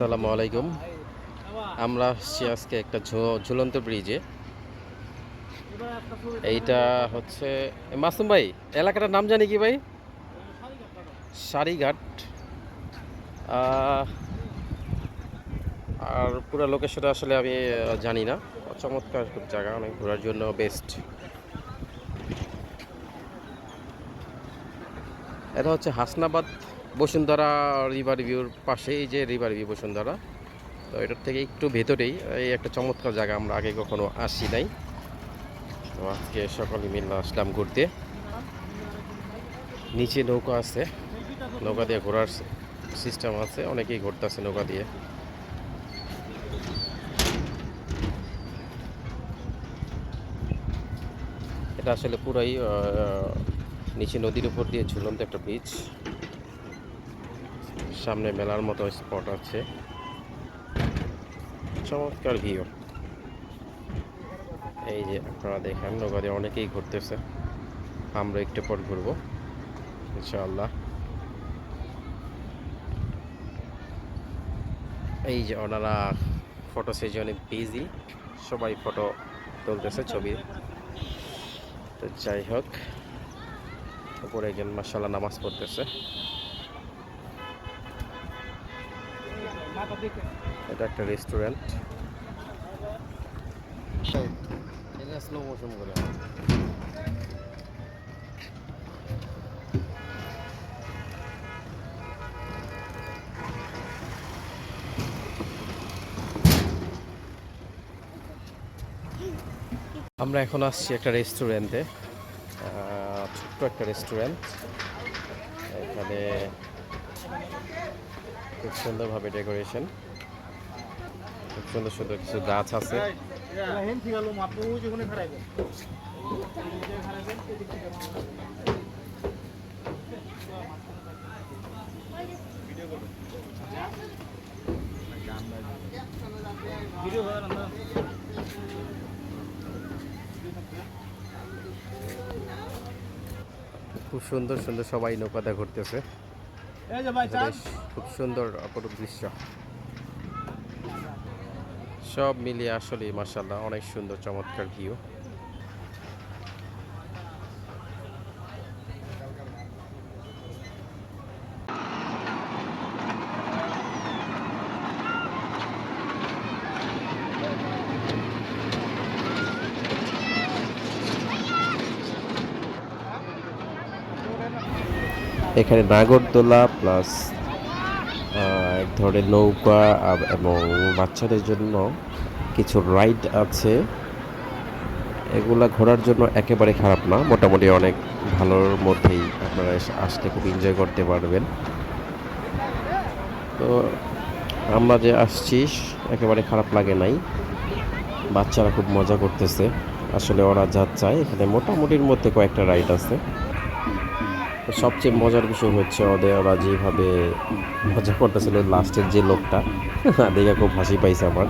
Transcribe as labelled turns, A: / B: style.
A: আসসালামু আলাইকুম। আমরা আসছি আজকে একটা ঝুলন্ত ব্রিজে। এইটা হচ্ছে মাসুম ভাই, এলাকাটার নাম জানি কি ভাই? সারিঘাট। আহ, আর পুরো লোকেশনটা আসলে আমি জানি না। চমৎকার খুব জায়গা, অনেক ঘোরার জন্য বেস্ট। এটা হচ্ছে হাসনাবাদ বসুন্ধরা রিভার ভিউর পাশেই, এই যে রিভার ভিউ বসুন্ধরা। তো এটার থেকে একটু ভেতরেই এই একটা চমৎকার জায়গা, আমরা আগে কখনো আসি নাই। তো আজকে সকালে মিলে আসলাম ঘুরতে। নিচে নৌকা আছে, নৌকা দিয়ে ঘোরার সিস্টেম আছে, অনেকেই ঘুরতেছে নৌকা দিয়ে। এটা আসলে পুরাই নিচে নদীর উপর দিয়ে ঝুলন্ত একটা বিচ। সামনে মেলার মতো স্পট আছে, চমৎকার ভিউ। এই যে আপনারা দেখেন নৌকা দিয়ে অনেকেই ঘুরতেছে, আমরা একটু পর ঘুরবো ইনশাআল্লাহ। এই যে ওনারা ফটো সেশনে বিজি, সবাই ফটো তুলতেছে, ছবি। তো যাই হোক, উপরে একজন মাশাআল্লাহ নামাজ পড়তেছে। এটা একটা রেস্টুরেন্ট। স্লো মোশন করে আমরা এখন আসছি একটা রেস্টুরেন্টে, ছোট্ট একটা রেস্টুরেন্ট। এখানে খুব সুন্দরভাবে ডেকোরেশন, খুব সুন্দর সুন্দর কিছু গাছ আছে। খুব সুন্দর সুন্দর সবাই নৌকাতে ঘুরতেছে, বেশ খুব সুন্দর অপরূপ দৃশ্য। সব মিলিয়ে আসলে মাশাআল্লাহ অনেক সুন্দর চমৎকার ভিউ। এখানে নাগরদোলা প্লাস এক ধরনের নৌকা এবং বাচ্চাদের জন্য কিছু রাইড আছে। এগুলা ঘোরার জন্য একেবারে খারাপ না, মোটামুটি অনেক ভালোর মধ্যেই, আপনারা আসলে খুব এনজয় করতে পারবেন। তো আমরা যে আসছি একেবারে খারাপ লাগে নাই, বাচ্চারা খুব মজা করতেছে। আসলে ওরা যা চায়, এখানে মোটামুটির মধ্যে কয়েকটা রাইড আছে। তো সবচেয়ে মজার বিষয় হচ্ছে ওরা যেভাবে মজা করতেছিল, লাস্টের যে লোকটা দেখে খুব হাসি পাইছে আমার।